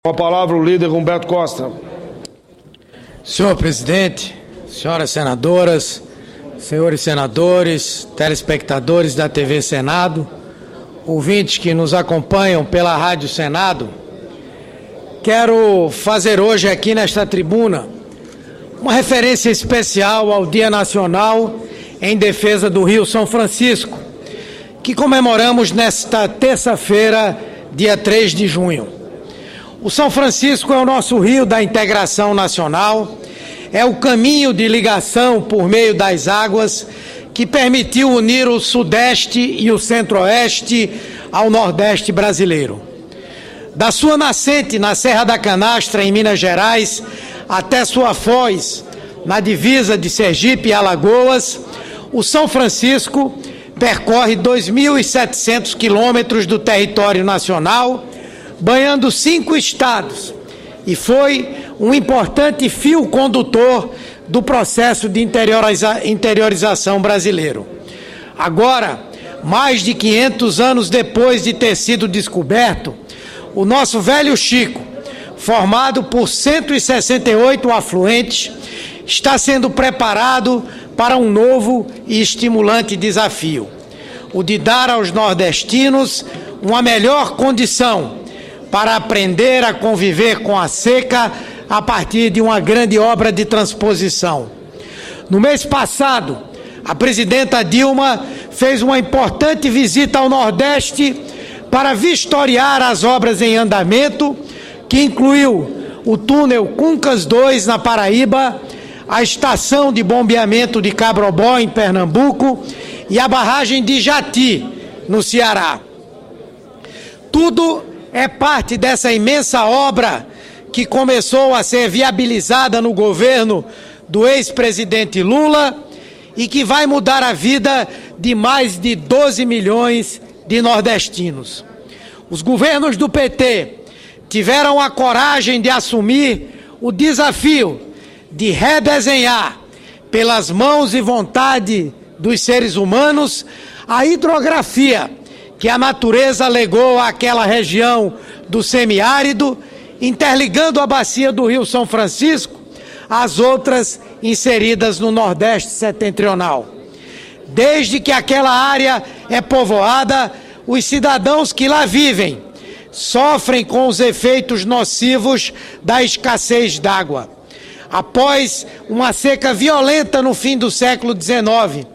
Com a palavra o líder Humberto Costa. Senhor presidente, senhoras senadoras, senhores senadores, telespectadores da TV Senado, ouvintes que nos acompanham pela Rádio Senado, quero fazer hoje aqui nesta tribuna uma referência especial ao Dia Nacional em Defesa do Rio São Francisco, que comemoramos nesta terça-feira, dia 3 de junho. O São Francisco é o nosso rio da integração nacional, é o caminho de ligação por meio das águas que permitiu unir o Sudeste e o Centro-Oeste ao Nordeste brasileiro. Da sua nascente na Serra da Canastra, em Minas Gerais, até sua foz, na divisa de Sergipe e Alagoas, o São Francisco percorre 2.700 quilômetros do território nacional, banhando 5 estados, e foi um importante fio condutor do processo de interiorização brasileiro. Agora, mais de 500 anos depois de ter sido descoberto, o nosso velho Chico, formado por 168 afluentes, está sendo preparado para um novo e estimulante desafio, o de dar aos nordestinos uma melhor condição para aprender a conviver com a seca a partir de uma grande obra de transposição. No mês passado, a presidenta Dilma fez uma importante visita ao Nordeste para vistoriar as obras em andamento, que incluiu o túnel Cuncas II, na Paraíba, a estação de bombeamento de Cabrobó, em Pernambuco, e a barragem de Jati, no Ceará. Tudo é parte dessa imensa obra que começou a ser viabilizada no governo do ex-presidente Lula e que vai mudar a vida de mais de 12 milhões de nordestinos. Os governos do PT tiveram a coragem de assumir o desafio de redesenhar, pelas mãos e vontade dos seres humanos, a hidrografia que a natureza legou àquela região do semiárido, interligando a bacia do Rio São Francisco às outras inseridas no Nordeste setentrional. Desde que aquela área é povoada, os cidadãos que lá vivem sofrem com os efeitos nocivos da escassez d'água. Após uma seca violenta no fim do século XIX,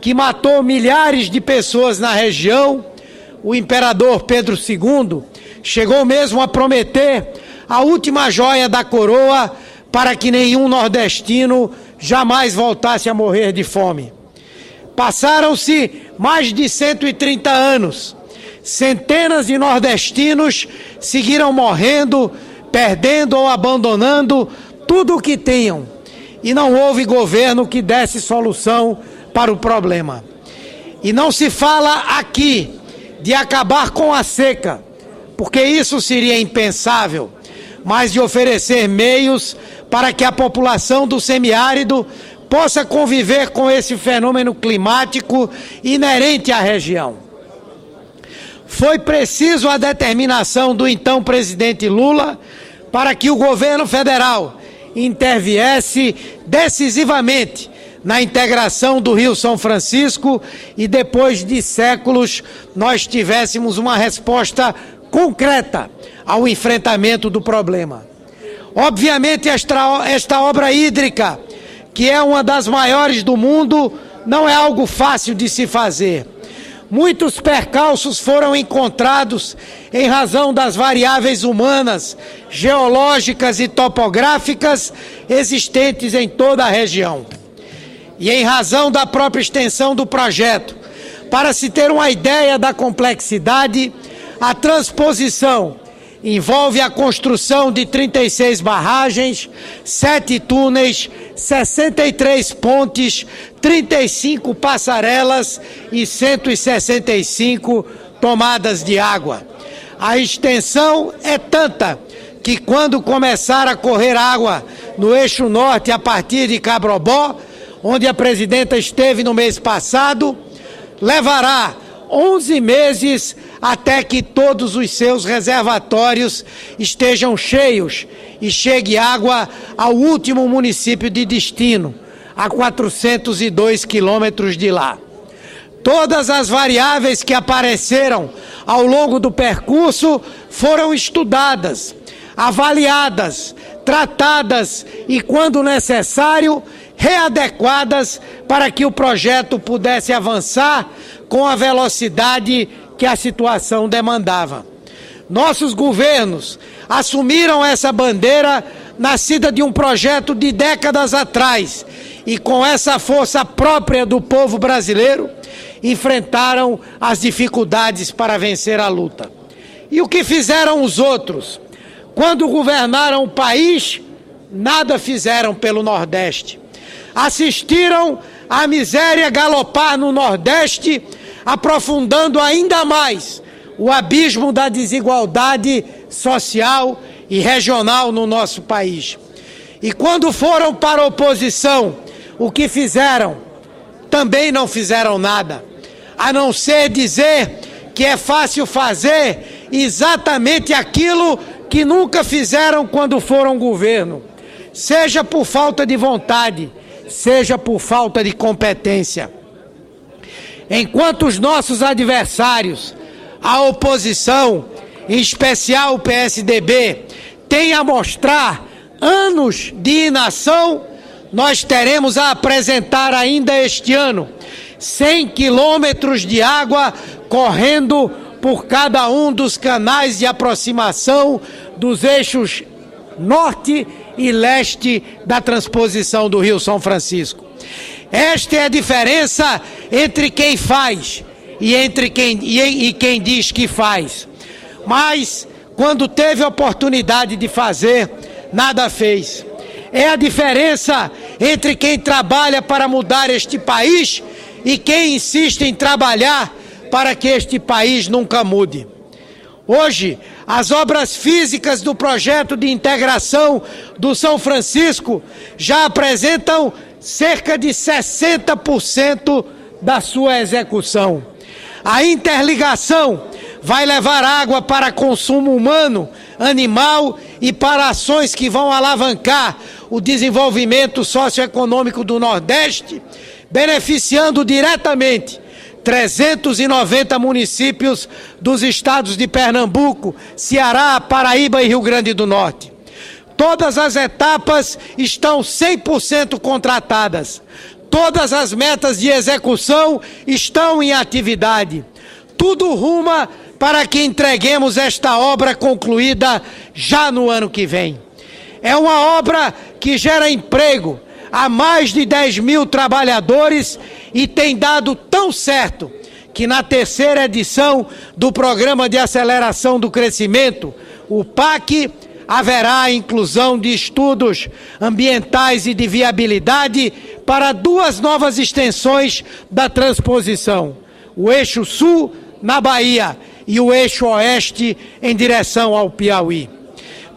que matou milhares de pessoas na região, o imperador Pedro II chegou mesmo a prometer a última joia da coroa para que nenhum nordestino jamais voltasse a morrer de fome. Passaram-se mais de 130 anos. Centenas de nordestinos seguiram morrendo, perdendo ou abandonando tudo o que tinham. E não houve governo que desse solução para o problema. E não se fala aqui de acabar com a seca, porque isso seria impensável, mas de oferecer meios para que a população do semiárido possa conviver com esse fenômeno climático inerente à região. Foi preciso a determinação do então presidente Lula para que o governo federal interviesse decisivamente na integração do Rio São Francisco e depois de séculos nós tivéssemos uma resposta concreta ao enfrentamento do problema. Obviamente esta obra hídrica, que é uma das maiores do mundo, não é algo fácil de se fazer. Muitos percalços foram encontrados em razão das variáveis humanas, geológicas e topográficas existentes em toda a região. E em razão da própria extensão do projeto, para se ter uma ideia da complexidade, a transposição envolve a construção de 36 barragens, 7 túneis, 63 pontes, 35 passarelas e 165 tomadas de água. A extensão é tanta que quando começar a correr água no eixo norte a partir de Cabrobó, onde a presidenta esteve no mês passado, levará 11 meses até que todos os seus reservatórios estejam cheios e chegue água ao último município de destino, a 402 quilômetros de lá. Todas as variáveis que apareceram ao longo do percurso foram estudadas, avaliadas, tratadas e, quando necessário, readequadas para que o projeto pudesse avançar com a velocidade que a situação demandava. Nossos governos assumiram essa bandeira nascida de um projeto de décadas atrás e, com essa força própria do povo brasileiro, enfrentaram as dificuldades para vencer a luta. E o que fizeram os outros? Quando governaram o país, nada fizeram pelo Nordeste. Assistiram à miséria galopar no Nordeste, aprofundando ainda mais o abismo da desigualdade social e regional no nosso país. E quando foram para a oposição, o que fizeram? Também não fizeram nada, a não ser dizer que é fácil fazer exatamente aquilo que nunca fizeram quando foram governo, seja por falta de vontade, seja por falta de competência. Enquanto os nossos adversários, a oposição, em especial o PSDB, têm a mostrar anos de inação, nós teremos a apresentar ainda este ano 100 quilômetros de água correndo por cada um dos canais de aproximação dos eixos norte e leste da transposição do Rio São Francisco. Esta é a diferença entre quem faz e quem diz que faz. Mas, quando teve a oportunidade de fazer, nada fez. É a diferença entre quem trabalha para mudar este país e quem insiste em trabalhar para que este país nunca mude. Hoje, as obras físicas do projeto de integração do São Francisco já apresentam cerca de 60% da sua execução. A interligação vai levar água para consumo humano, animal e para ações que vão alavancar o desenvolvimento socioeconômico do Nordeste, beneficiando diretamente 390 municípios dos estados de Pernambuco, Ceará, Paraíba e Rio Grande do Norte. Todas as etapas estão 100% contratadas. Todas as metas de execução estão em atividade. Tudo ruma para que entreguemos esta obra concluída já no ano que vem. É uma obra que gera emprego a mais de 10 mil trabalhadores e tem dado tão certo que na terceira edição do Programa de Aceleração do Crescimento, o PAC, haverá a inclusão de estudos ambientais e de viabilidade para 2 novas extensões da transposição: o eixo sul na Bahia e o eixo oeste em direção ao Piauí.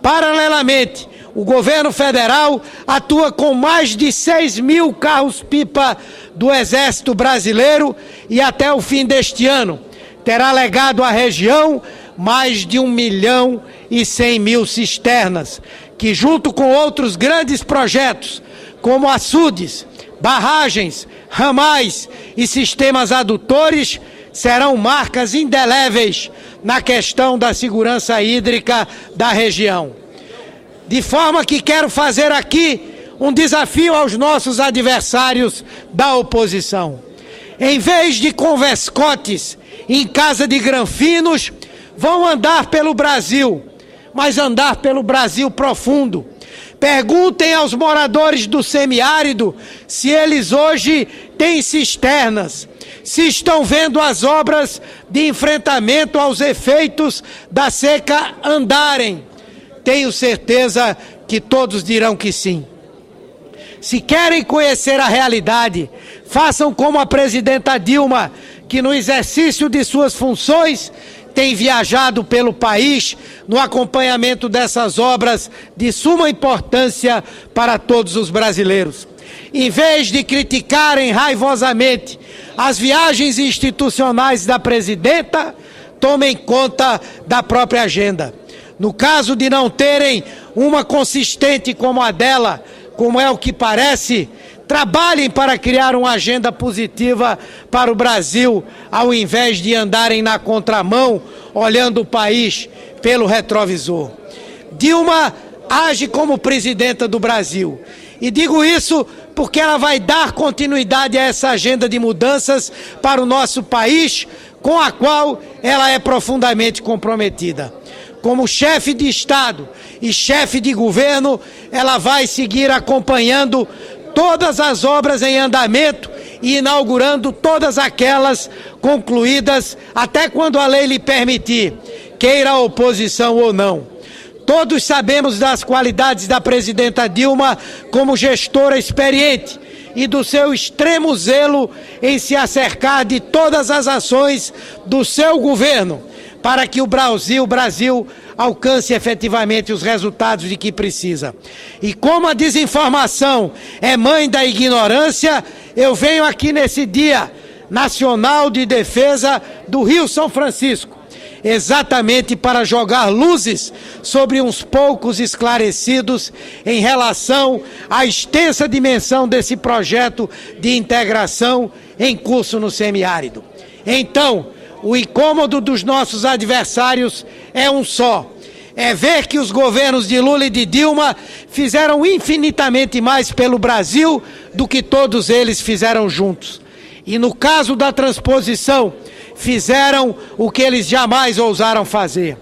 Paralelamente, o governo federal atua com mais de 6 mil carros-pipa do Exército Brasileiro e até o fim deste ano terá legado à região mais de 1.100.000 cisternas, que junto com outros grandes projetos, como açudes, barragens, ramais e sistemas adutores, serão marcas indeléveis na questão da segurança hídrica da região. De forma que quero fazer aqui um desafio aos nossos adversários da oposição. Em vez de converscotes em casa de granfinos, vão andar pelo Brasil, mas andar pelo Brasil profundo. Perguntem aos moradores do semiárido se eles hoje têm cisternas, se estão vendo as obras de enfrentamento aos efeitos da seca andarem. Tenho certeza que todos dirão que sim. Se querem conhecer a realidade, façam como a presidenta Dilma, que no exercício de suas funções tem viajado pelo país no acompanhamento dessas obras de suma importância para todos os brasileiros. Em vez de criticarem raivosamente as viagens institucionais da presidenta, tomem conta da própria agenda. No caso de não terem uma consistente como a dela, como é o que parece, trabalhem para criar uma agenda positiva para o Brasil, ao invés de andarem na contramão, olhando o país pelo retrovisor. Dilma age como presidenta do Brasil. E digo isso porque ela vai dar continuidade a essa agenda de mudanças para o nosso país, com a qual ela é profundamente comprometida. Como chefe de Estado e chefe de governo, ela vai seguir acompanhando todas as obras em andamento e inaugurando todas aquelas concluídas, até quando a lei lhe permitir, queira a oposição ou não. Todos sabemos das qualidades da presidenta Dilma como gestora experiente e do seu extremo zelo em se acercar de todas as ações do seu governo para que o Brasil alcance efetivamente os resultados de que precisa. E como a desinformação é mãe da ignorância, eu venho aqui nesse Dia Nacional de Defesa do Rio São Francisco, exatamente para jogar luzes sobre uns poucos esclarecidos em relação à extensa dimensão desse projeto de integração em curso no semiárido. Então, o incômodo dos nossos adversários é um só: é ver que os governos de Lula e de Dilma fizeram infinitamente mais pelo Brasil do que todos eles fizeram juntos. E no caso da transposição, fizeram o que eles jamais ousaram fazer.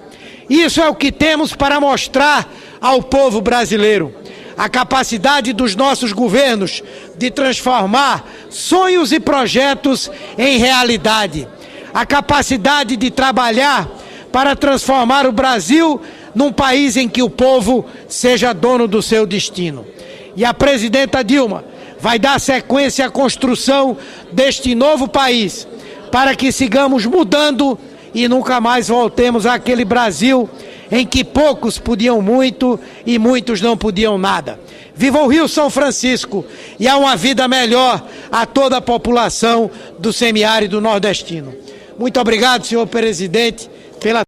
Isso é o que temos para mostrar ao povo brasileiro: a capacidade dos nossos governos de transformar sonhos e projetos em realidade, a capacidade de trabalhar para transformar o Brasil num país em que o povo seja dono do seu destino. E a presidenta Dilma vai dar sequência à construção deste novo país, para que sigamos mudando e nunca mais voltemos àquele Brasil em que poucos podiam muito e muitos não podiam nada. Viva o Rio São Francisco e há uma vida melhor a toda a população do semiárido nordestino. Muito obrigado, senhor presidente.